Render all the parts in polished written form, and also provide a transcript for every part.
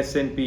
S&P,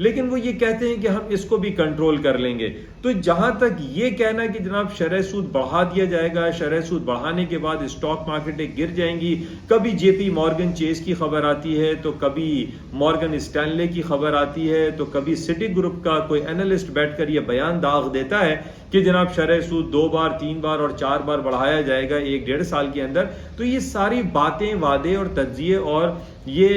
لیکن وہ یہ کہتے ہیں کہ ہم اس کو بھی کنٹرول کر لیں گے. تو جہاں تک یہ کہنا کہ جناب شرح سود بڑھا دیا جائے گا، شرح سود بڑھانے کے بعد اسٹاک مارکیٹیں گر جائیں گی، کبھی جے پی مورگن چیس کی خبر آتی ہے تو کبھی مورگن اسٹینلے کی خبر آتی ہے تو کبھی سٹی گروپ کا کوئی اینالسٹ بیٹھ کر یہ بیان داغ دیتا ہے کہ جناب شرح سود 2 بار 3 بار اور 4 بار بڑھایا جائے گا 1-1.5 سال کے اندر. تو یہ ساری باتیں، وعدے اور تجزیے اور یہ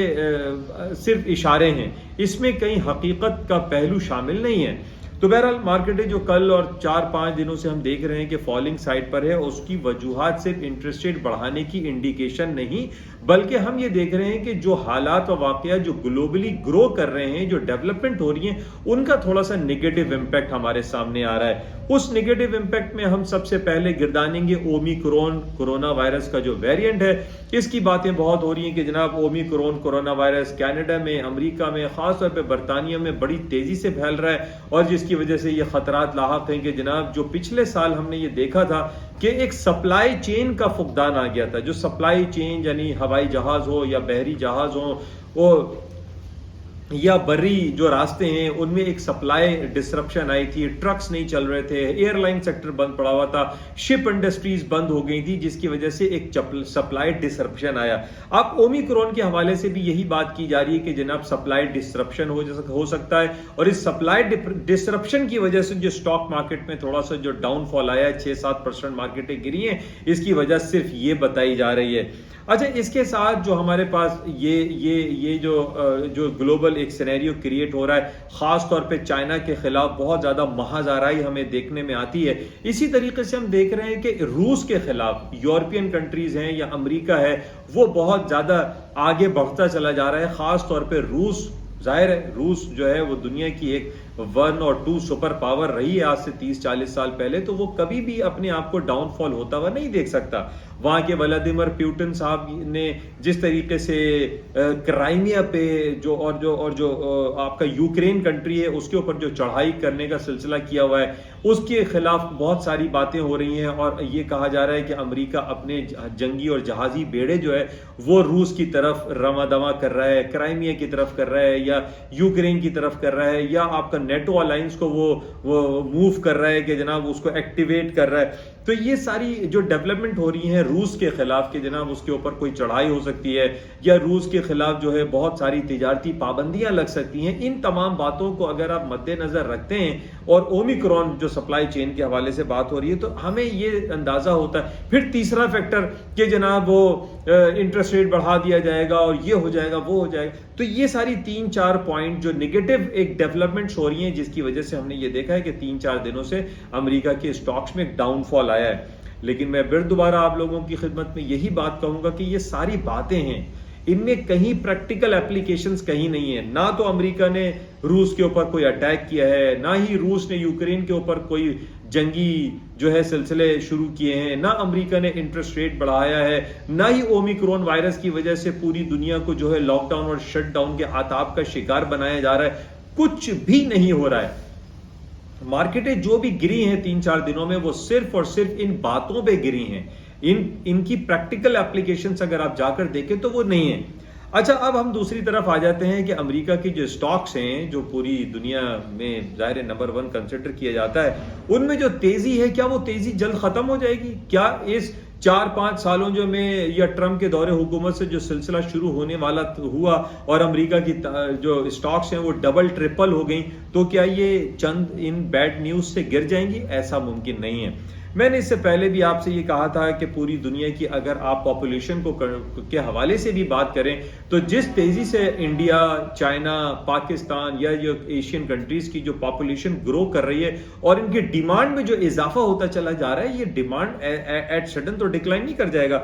صرف اشارے ہیں، اس میں کہیں حقیقت کا پہلو شامل نہیں ہے. تو بہرحال مارکیٹیں جو کل اور 4-5 دنوں سے ہم دیکھ رہے ہیں کہ فالنگ سائڈ پر ہے، اس کی وجوہات صرف انٹرسٹ ریٹ بڑھانے کی انڈیکیشن نہیں، بلکہ ہم یہ دیکھ رہے ہیں کہ جو حالات و واقعات جو گلوبلی گرو کر رہے ہیں، جو ڈیولپمنٹ ہو رہی ہیں، ان کا تھوڑا سا نیگیٹو امپیکٹ ہمارے سامنے آ رہا ہے. اس نیگیٹو امپیکٹ میں ہم سب سے پہلے گردانیں گے اومیکرون کورونا وائرس کا جو ویریئنٹ ہے. اس کی باتیں بہت ہو رہی ہیں کہ جناب اومیکرون کورونا وائرس کینیڈا میں، امریکہ میں، خاص طور پہ برطانیہ میں بڑی تیزی سے پھیل رہا ہے، اور جس کی وجہ سے یہ خطرات لاحق ہیں کہ جناب جو پچھلے سال ہم نے یہ دیکھا تھا کہ ایک سپلائی چین کا فقدان آ گیا تھا. جو سپلائی چین یعنی ہوائی جہاز ہو یا بحری جہاز ہو وہ یا بری جو راستے ہیں ان میں ایک سپلائی ڈسرپشن آئی تھی، ٹرکس نہیں چل رہے تھے، ایئر لائن سیکٹر بند پڑا ہوا تھا، شپ انڈسٹریز بند ہو گئی تھی، جس کی وجہ سے ایک سپلائی ڈسرپشن آیا. اب اومیکرون کے حوالے سے بھی یہی بات کی جا رہی ہے کہ جناب سپلائی ڈسرپشن ہو سکتا ہے، اور اس سپلائی ڈسرپشن کی وجہ سے جو اسٹاک مارکیٹ میں تھوڑا سا جو ڈاؤن فال آیا ہے، 6-7% مارکیٹیں گری ہیں، اس کی وجہ صرف یہ بتائی جا رہی ہے. اچھا، اس کے ساتھ جو ہمارے پاس یہ جو گلوبل ایک سینیریو کریٹ ہو رہا ہے، خاص طور پہ چائنا کے خلاف بہت زیادہ محض آرائی ہمیں دیکھنے میں آتی ہے. اسی طریقے سے ہم دیکھ رہے ہیں کہ روس کے خلاف یورپین کنٹریز ہیں یا امریکہ ہے، وہ بہت زیادہ آگے بڑھتا چلا جا رہا ہے. خاص طور پہ روس، ظاہر ہے روس جو ہے وہ دنیا کی ایک 1 اور 2 سپر پاور رہی ہے آج سے 30-40 سال پہلے، تو وہ کبھی بھی اپنے آپ کو ڈاؤن فال ہوتا ہوا نہیں دیکھ سکتا. وہاں کے ولادیمیر پیوٹن صاحب نے جس طریقے سے کرائمیا پہ جو آپ کا یوکرین کنٹری ہے اس کے اوپر جو چڑھائی کرنے کا سلسلہ کیا ہوا ہے، اس کے خلاف بہت ساری باتیں ہو رہی ہیں، اور یہ کہا جا رہا ہے کہ امریکہ اپنے جنگی اور جہازی بیڑے جو ہے وہ روس کی طرف رواں دواں کر رہا ہے، کرائمیا کی طرف کر رہا ہے، یا یوکرین کی طرف کر رہا ہے، یا آپ کا نیٹو الائنس کو وہ موو کر رہا ہے کہ جناب اس کو ایکٹیویٹ کر رہا ہے. تو یہ ساری جو ڈیولپمنٹ ہو رہی ہیں روس کے خلاف کہ جناب اس کے اوپر کوئی چڑھائی ہو سکتی ہے، یا روس کے خلاف جو ہے بہت ساری تجارتی پابندیاں لگ سکتی ہیں، ان تمام باتوں کو اگر آپ مد نظر رکھتے ہیں، اور اومیکرون جو سپلائی چین کے حوالے سے بات ہو رہی ہے، تو ہمیں یہ اندازہ ہوتا ہے. پھر تیسرا فیکٹر کہ جناب وہ انٹرسٹ ریٹ بڑھا دیا جائے گا اور یہ ہو جائے گا وہ ہو جائے گا. تو یہ ساری 3-4 پوائنٹ جو نیگیٹو ایک ڈیولپمنٹس ہو رہی ہیں، جس کی وجہ سے ہم نے یہ دیکھا ہے کہ 3-4 دنوں سے امریکہ کے اسٹاکس میں ایک ڈاؤن فال آیا ہے. لیکن میں پھر دوبارہ آپ لوگوں کی خدمت میں یہی بات کہوں گا کہ یہ ساری باتیں ہیں، ان میں کہیں پریکٹیکل اپلیکیشنز کہیں نہیں ہیں. نہ تو امریکہ نے روس کے اوپر کوئی اٹیک کیا ہے، نہ ہی روس نے یوکرین کے اوپر کوئی جنگی جو ہے سلسلے شروع کیے ہیں، نہ امریکہ نے انٹرسٹ ریٹ بڑھایا ہے، نہ ہی اومیکرون وائرس کی وجہ سے پوری دنیا کو جو ہے لاک ڈاؤن اور شٹ ڈاؤن کے آتاب کا شکار بنایا جا رہا ہے. کچھ بھی نہیں ہو رہا ہے. مارکیٹیں جو بھی گری ہیں 3-4 دنوں میں، وہ صرف اور صرف ان باتوں پہ گری ہیں. ان کی پریکٹیکل اپلیکیشنز اگر آپ جا کر دیکھیں تو وہ نہیں ہیں. اچھا، اب ہم دوسری طرف آ جاتے ہیں کہ امریکہ کی جو اسٹاکس ہیں جو پوری دنیا میں ظاہر نمبر 1 کنسیڈر کیا جاتا ہے، ان میں جو تیزی ہے، کیا وہ تیزی جلد ختم ہو جائے گی؟ کیا اس 4-5 سالوں جو میں یا ٹرمپ کے دور حکومت سے جو سلسلہ شروع ہونے والا ہوا اور امریکہ کی جو اسٹاکس ہیں وہ ڈبل ٹرپل ہو گئیں، تو کیا یہ چند ان بیڈ نیوز سے گر جائیں گی؟ ایسا ممکن نہیں ہے. میں نے اس سے پہلے بھی آپ سے یہ کہا تھا کہ پوری دنیا کی اگر آپ پاپولیشن کے حوالے سے بھی بات کریں تو جس تیزی سے انڈیا، چائنا، پاکستان یا جو ایشین کنٹریز کی جو پاپولیشن گرو کر رہی ہے اور ان کی ڈیمانڈ میں جو اضافہ ہوتا چلا جا رہا ہے، یہ ڈیمانڈ ایٹ سڈن تو ڈکلائن نہیں کر جائے گا.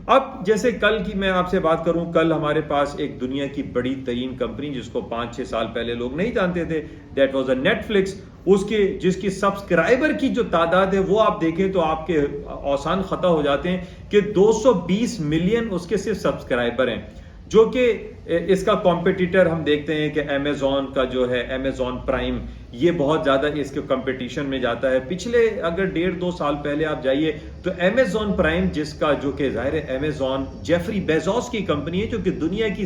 اب جیسے کل کی میں آپ سے بات کروں، کل ہمارے پاس ایک دنیا کی بڑی ترین کمپنی جس کو 5-6 سال پہلے لوگ نہیں جانتے تھے، that was a Netflix. جس کی سبسکرائبر کی جو تعداد ہے وہ آپ دیکھیں تو آپ کے اوسان خطا ہو جاتے ہیں کہ 220 ملین اس کے صرف سبسکرائبر ہیں، جو کہ اس کا کمپیٹیٹر ہم دیکھتے ہیں کہ امیزون کا جو ہے امیزون پرائم، یہ بہت زیادہ اس کے کمپٹیشن میں جاتا ہے. پچھلے اگر 1.5-2 سال پہلے آپ جائیے تو امیزون پرائم، جس کا جو کہ ظاہر ہے امیزون جیفری بیزوس کی کمپنی ہے، جو کہ دنیا کی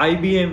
IBM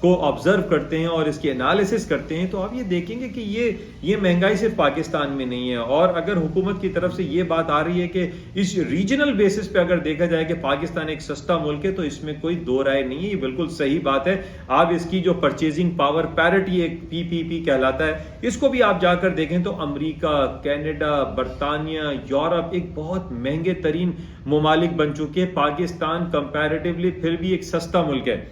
کو آبزرو کرتے ہیں اور اس کی انالیسس کرتے ہیں تو آپ یہ دیکھیں گے کہ یہ مہنگائی صرف پاکستان میں نہیں ہے. اور اگر حکومت کی طرف سے یہ بات آ رہی ہے کہ اس ریجنل بیسس پہ اگر دیکھا جائے کہ پاکستان ایک سستا ملک ہے تو اس میں کوئی دو رائے نہیں ہے, یہ بالکل صحیح بات ہے. آپ اس کی جو پرچیزنگ پاور پیرٹی ایک PPP کہلاتا ہے, اس کو بھی آپ جا کر دیکھیں تو امریکہ, کینیڈا, برطانیہ, یورپ ایک بہت مہنگے ترین ممالک بن چکے. پاکستان کمپیریٹیولی پھر بھی ایک سستا ملک ہے.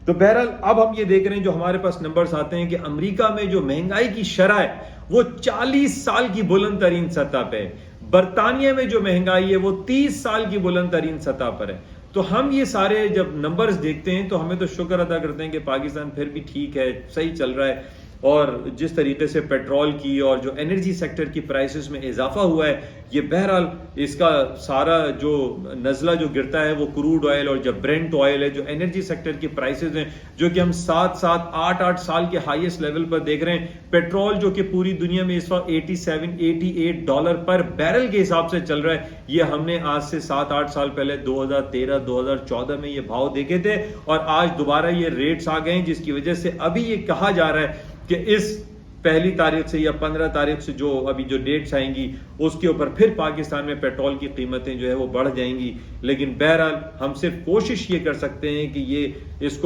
تو بہرحال اب ہم یہ دیکھ رہے ہیں جو ہمارے پاس نمبرز آتے ہیں کہ امریکہ میں جو مہنگائی کی شرح ہے وہ 40 سال کی بلند ترین سطح پہ ہے. برطانیہ میں جو مہنگائی ہے وہ 30 سال کی بلند ترین سطح پر ہے. تو ہم یہ سارے جب نمبرز دیکھتے ہیں تو ہمیں تو شکر ادا کرتے ہیں کہ پاکستان پھر بھی ٹھیک ہے, صحیح چل رہا ہے. اور جس طریقے سے پیٹرول کی اور جو انرجی سیکٹر کی پرائسز میں اضافہ ہوا ہے, یہ بہرحال اس کا سارا جو نزلہ جو گرتا ہے وہ کروڈ آئل اور جب برینٹ آئل ہے, جو انرجی سیکٹر کی پرائسز ہیں جو کہ ہم 7-8 سال کے ہائیسٹ لیول پر دیکھ رہے ہیں. پیٹرول جو کہ پوری دنیا میں اس وقت $87-88 پر بیرل کے حساب سے چل رہا ہے, یہ ہم نے آج سے 7-8 سال پہلے 2013-2014 میں یہ بھاؤ دیکھے تھے اور آج دوبارہ یہ ریٹس آ گئے ہیں, جس کی وجہ سے ابھی یہ کہا جا رہا ہے کہ اس 1 تاریخ سے یا 15 تاریخ سے جو ابھی جو ڈیٹس آئیں گی اس کے اوپر پھر پاکستان میں پیٹرول کی قیمتیں جو ہے وہ بڑھ جائیں گی. لیکن بہرحال ہم صرف کوشش یہ کر سکتے ہیں کہ یہ اس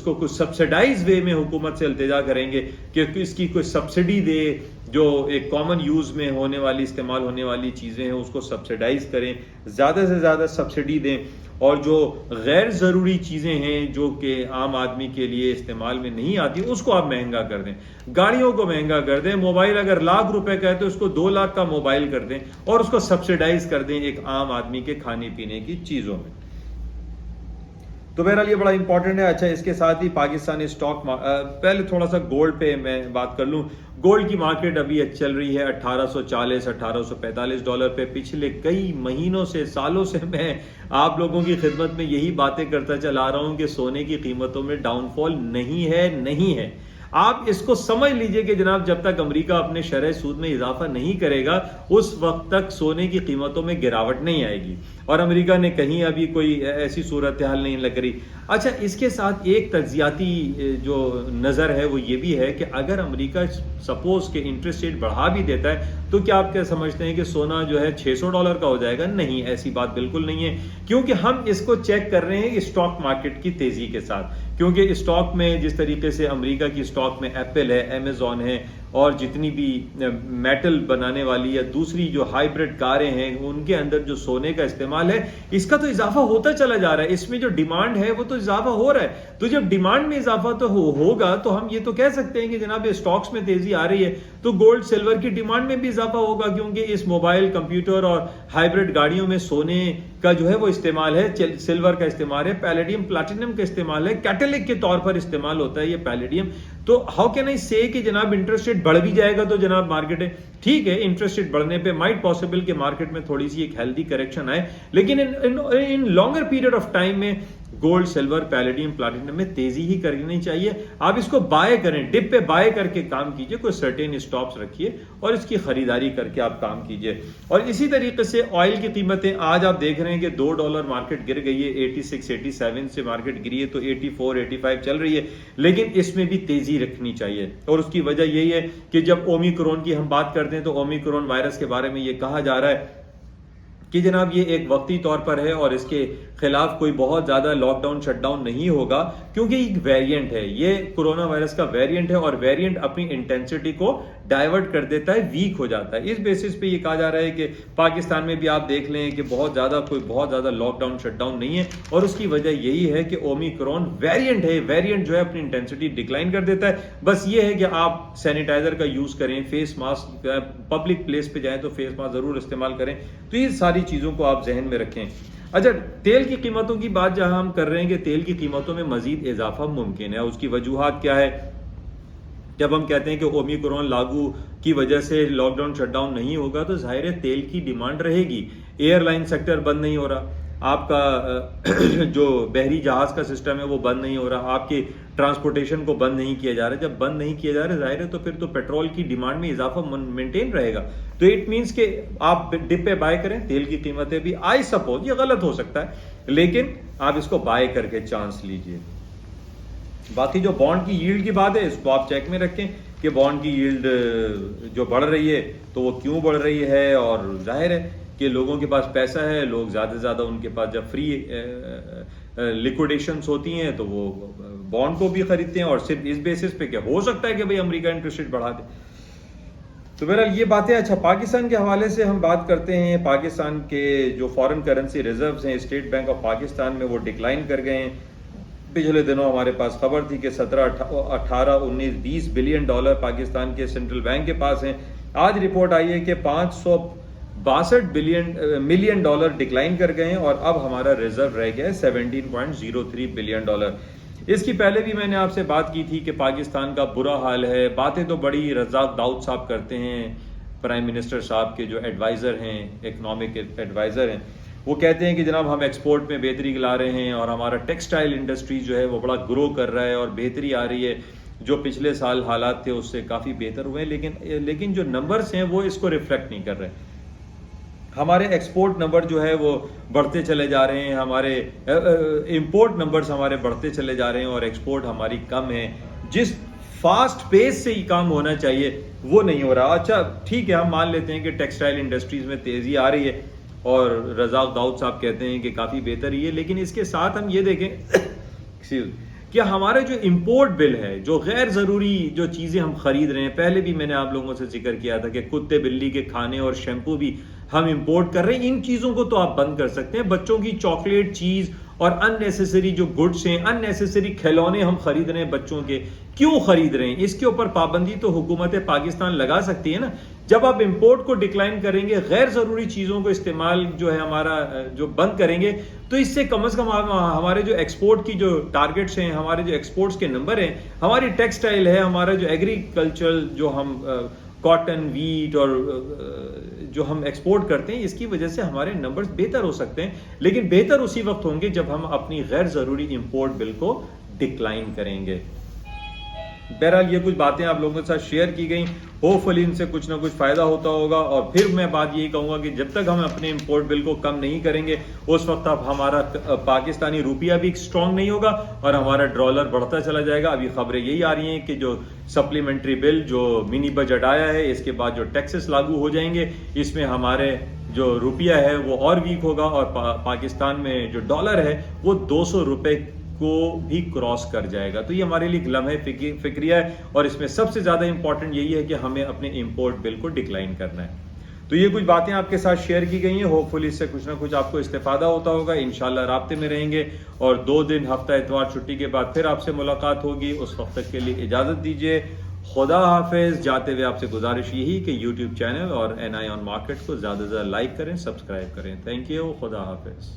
کو کچھ سبسیڈائز وے میں حکومت سے التجا کریں گے کہ اس کی کوئی سبسڈی دے, جو ایک کامن یوز میں ہونے والی استعمال ہونے والی چیزیں ہیں اس کو سبسیڈائز کریں, زیادہ سے زیادہ سبسڈی دیں. اور جو غیر ضروری چیزیں ہیں جو کہ عام آدمی کے لیے استعمال میں نہیں آتی اس کو آپ مہنگا کر دیں, گاڑیوں کو مہنگا کر دیں. موبائل اگر ₹1,00,000 کا ہے تو اس کو 2 لاکھ کا موبائل کر دیں اور اس کو سبسیڈائز کر دیں ایک عام آدمی کے کھانے پینے کی چیزوں میں. تو بہرحال یہ بڑا امپورٹنٹ ہے. اچھا, اس کے ساتھ ہی پاکستانی اسٹاک پہلے تھوڑا سا گولڈ پہ میں بات کر لوں. گولڈ کی مارکیٹ ابھی چل رہی ہے $1,840-$1,850 پہ. پچھلے کئی مہینوں سے, سالوں سے میں آپ لوگوں کی خدمت میں یہی باتیں کرتا چلا رہا ہوں کہ سونے کی قیمتوں میں ڈاؤن فال نہیں ہے. آپ اس کو سمجھ لیجئے کہ جناب جب تک امریکہ اپنے شرح سود میں اضافہ نہیں کرے گا اس وقت تک سونے کی قیمتوں میں گراوٹ نہیں آئے گی, اور امریکہ نے کہیں ابھی کوئی ایسی صورتحال نہیں لگ رہی. اچھا, اس کے ساتھ ایک تجزیاتی جو نظر ہے وہ یہ بھی ہے کہ اگر امریکہ سپوز کہ انٹرسٹ ریٹ بڑھا بھی دیتا ہے تو کیا آپ کیا سمجھتے ہیں کہ سونا جو ہے $600 کا ہو جائے گا؟ نہیں, ایسی بات بالکل نہیں ہے, کیونکہ ہم اس کو چیک کر رہے ہیں اسٹاک مارکیٹ کی تیزی کے ساتھ. کیونکہ اسٹاک میں جس طریقے سے امریکہ کی اسٹاک میں ایپل ہے, امیزون ہے اور جتنی بھی میٹل بنانے والی یا دوسری جو ہائیبریڈ کاریں ہیں ان کے اندر جو سونے کا استعمال ہے اس کا تو اضافہ ہوتا چلا جا رہا ہے. اس میں جو ڈیمانڈ ہے وہ تو اضافہ ہو رہا ہے. تو جب ڈیمانڈ میں اضافہ تو ہوگا تو ہم یہ تو کہہ سکتے ہیں کہ جناب اسٹاکس میں تیزی آ رہی ہے تو گولڈ سلور کی ڈیمانڈ میں بھی اضافہ ہوگا, کیونکہ اس موبائل, کمپیوٹر اور ہائیبریڈ گاڑیوں میں سونے کا جو ہے وہ استعمال ہے, سلور کا استعمال ہے, پیلیڈیم پلاٹینم کا استعمال ہے, کیٹلک کے طور پر استعمال ہوتا ہے یہ پیلیڈیم. تو ہاؤ کین آئی سے کہ جناب انٹرسٹ ریٹ بڑھ بھی جائے گا تو جناب مارکیٹ ہے ٹھیک ہے, انٹرسٹ ریٹ بڑھنے پہ مائٹ پاسبل کہ مارکیٹ میں تھوڑی سی ایک ہیلدی کریکشن آئے, لیکن ان لانگر پیریڈ آف ٹائم میں گولڈ, سلور, پیلیڈیم, پلاٹینم میں تیزی ہی کرنی چاہیے. آپ اس کو بائے کریں, ڈپ پہ بائے کر کے کام کیجئے, کوئی سرٹین اسٹاپس رکھیے اور اس کی خریداری کر کے آپ کام کیجئے. اور اسی طریقے سے آئل کی قیمتیں آج آپ دیکھ رہے ہیں کہ $2 مارکیٹ گر گئی ہے, 86-87 سے مارکیٹ گری ہے تو 84-85 چل رہی ہے, لیکن اس میں بھی تیزی رکھنی چاہیے. اور اس کی وجہ یہی ہے کہ جب اومیکرون کی ہم بات کرتے ہیں تو اومیکرون وائرس کے بارے میں یہ کہا جا رہا ہے کہ جناب یہ ایک وقتی طور پر ہے اور اس کے خلاف کوئی بہت زیادہ لاک ڈاؤن شٹ ڈاؤن نہیں ہوگا, کیونکہ ایک ویریئنٹ ہے, یہ کورونا وائرس کا ویریئنٹ ہے اور ویریئنٹ اپنی انٹینسٹی کو ڈائیورٹ کر دیتا ہے, ویک ہو جاتا ہے. اس بیسس پہ یہ کہا جا رہا ہے کہ پاکستان میں بھی آپ دیکھ لیں کہ بہت زیادہ لاک ڈاؤن شٹ ڈاؤن نہیں ہے, اور اس کی وجہ یہی ہے کہ اومیکرون ویریئنٹ ہے, ویریئنٹ جو ہے اپنی انٹینسٹی ڈکلائن کر دیتا ہے. بس یہ ہے کہ آپ سینیٹائزر کا یوز کریں, فیس ماسک, پبلک پلیس پہ جائیں تو فیس ماسک ضرور استعمال کریں. تو یہ ساری چیزوں کو آپ ذہن میں رکھیں. اچھا, تیل کی قیمتوں کی بات جہاں ہم کر رہے ہیں کہ تیل کی قیمتوں میں مزید اضافہ ممکن ہے, اس کی وجوہات کیا ہے؟ جب ہم کہتے ہیں کہ اومیکرون لاگو کی وجہ سے لاک ڈاؤن شٹ ڈاؤن نہیں ہوگا تو ظاہر ہے تیل کی ڈیمانڈ رہے گی. ایئر لائن سیکٹر بند نہیں ہو رہا, آپ کا جو بحری جہاز کا سسٹم ہے وہ بند نہیں ہو رہا, آپ کی ٹرانسپورٹیشن کو بند نہیں کیا جا رہا. جب بند نہیں کیا جا رہا ظاہر ہے تو پھر تو پیٹرول کی ڈیمانڈ میں اضافہ مینٹین رہے گا. تو اٹ مینس کہ آپ ڈپ پہ بائی کریں, تیل کی قیمتیں بھی آئی سپوز, یہ غلط ہو سکتا ہے لیکن آپ اس کو بائی کر کے چانس لیجئے. باقی جو بانڈ کی ییلڈ کی بات ہے اس کو آپ چیک میں رکھیں کہ بانڈ کی ییلڈ جو بڑھ رہی ہے تو وہ کیوں بڑھ رہی ہے، اور ظاہر ہے کہ لوگوں کے پاس پیسہ ہے، لوگ زیادہ سے زیادہ ان کے پاس جب فری لیکوڈیشنز ہوتی ہیں تو وہ بانڈ کو بھی خریدتے ہیں، اور صرف اس بیسس پہ کہ ہو سکتا ہے کہ بھئی امریکہ انٹرسٹ ریٹ بڑھا دے۔ تو بہرحال یہ باتیں۔ اچھا، پاکستان کے حوالے سے ہم بات کرتے ہیں۔ پاکستان کے جو فارن کرنسی ریزروز ہیں اسٹیٹ بینک آف پاکستان میں، وہ ڈکلائن کر گئے ہیں۔ پچھلے دنوں ہمارے پاس خبر تھی کہ 17 18 19 20 بلین ڈالر پاکستان کے سینٹرل بینک کے پاس ہیں۔ آج رپورٹ آئی ہے کہ 562 ملین ڈالر ڈکلائن کر گئے ہیں، اور اب ہمارا ریزرو رہ گیا ہے 17.03 بلین ڈالر۔ اس کی پہلے بھی میں نے آپ سے بات کی تھی کہ پاکستان کا برا حال ہے۔ باتیں تو بڑی رزاق داؤد صاحب کرتے ہیں، پرائم منسٹر صاحب کے جو ایڈوائزر ہیں، اکنامک ایڈوائزر ہیں، وہ کہتے ہیں کہ جناب ہم ایکسپورٹ میں بہتری لا رہے ہیں، اور ہمارا ٹیکسٹائل انڈسٹری جو ہے وہ بڑا گرو کر رہا ہے اور بہتری آ رہی ہے، جو پچھلے سال حالات تھے اس سے کافی بہتر ہوئے ہیں، لیکن جو نمبرز ہیں وہ اس کو ریفلیکٹ نہیں کر رہے۔ ہمارے ایکسپورٹ نمبر جو ہے وہ بڑھتے چلے جا رہے ہیں، ہمارے امپورٹ نمبرز ہمارے بڑھتے چلے جا رہے ہیں، اور ایکسپورٹ ہماری کم ہے۔ جس فاسٹ پیس سے یہ کام ہونا چاہیے وہ نہیں ہو رہا۔ اچھا ٹھیک ہے، ہم مان لیتے ہیں کہ ٹیکسٹائل انڈسٹریز میں تیزی آ رہی ہے، اور رزاق داؤد صاحب کہتے ہیں کہ کافی بہتر ہی ہے، لیکن اس کے ساتھ ہم یہ دیکھیں کہ ہمارے جو امپورٹ بل ہے، جو غیر ضروری جو چیزیں ہم خرید رہے ہیں، پہلے بھی میں نے آپ لوگوں سے ذکر کیا تھا کہ کتے بلی کے کھانے اور شیمپو بھی ہم امپورٹ کر رہے ہیں۔ ان چیزوں کو تو آپ بند کر سکتے ہیں۔ بچوں کی چاکلیٹ، چیز اور ان نیسیسری جو گڈس ہیں، ان نیسیسری کھلونے ہم خرید رہے ہیں بچوں کے، کیوں خرید رہے ہیں؟ اس کے اوپر پابندی تو حکومت پاکستان لگا سکتی ہے نا۔ جب آپ امپورٹ کو ڈکلائن کریں گے، غیر ضروری چیزوں کو استعمال جو ہے ہمارا جو بند کریں گے، تو اس سے کم از کم ہمارے جو ایکسپورٹ کی جو ٹارگٹس ہیں، ہمارے جو ایکسپورٹس کے نمبر ہیں، ہماری ٹیکسٹائل ہے، ہمارا جو ایگریکلچر جو ہم کاٹن، ویٹ اور جو ہم ایکسپورٹ کرتے ہیں، اس کی وجہ سے ہمارے نمبرز بہتر ہو سکتے ہیں، لیکن بہتر اسی وقت ہوں گے جب ہم اپنی غیر ضروری امپورٹ بل کو ڈکلائن کریں گے۔ بہرحال یہ کچھ باتیں آپ لوگوں کے ساتھ شیئر کی گئیں، ہوپ فلی ان سے کچھ نہ کچھ فائدہ ہوتا ہوگا، اور پھر میں بات یہی کہوں گا کہ جب تک ہم اپنے امپورٹ بل کو کم نہیں کریں گے، اس وقت اب ہمارا پاکستانی روپیہ بھی اسٹرانگ نہیں ہوگا اور ہمارا ڈالر بڑھتا چلا جائے گا۔ ابھی خبریں یہی آ رہی ہیں کہ جو سپلیمنٹری بل جو منی بجٹ آیا ہے، اس کے بعد جو ٹیکسز لاگو ہو جائیں گے، اس میں ہمارے جو روپیہ ہے وہ اور ویک ہوگا، اور پاکستان میں جو ڈالر ہے وہ 200 روپے کو بھی کراس کر جائے گا۔ تو یہ ہمارے لیے لمحہ فکریہ ہے، اور اس میں سب سے زیادہ امپورٹنٹ یہی ہے کہ ہمیں اپنے امپورٹ بل کو ڈکلائن کرنا ہے۔ تو یہ کچھ باتیں آپ کے ساتھ شیئر کی گئی ہیں، ہوپ فلی اس سے کچھ نہ کچھ آپ کو استفادہ ہوتا ہوگا۔ انشاءاللہ رابطے میں رہیں گے، اور 2 دن ہفتہ اتوار چھٹی کے بعد پھر آپ سے ملاقات ہوگی۔ اس وقت تک کے لیے اجازت دیجیے، خدا حافظ۔ جاتے ہوئے آپ سے گزارش یہی کہ یوٹیوب چینل اور NI on Market کو زیادہ سے زیادہ لائک کریں، سبسکرائب کریں۔ تھینک یو، خدا حافظ۔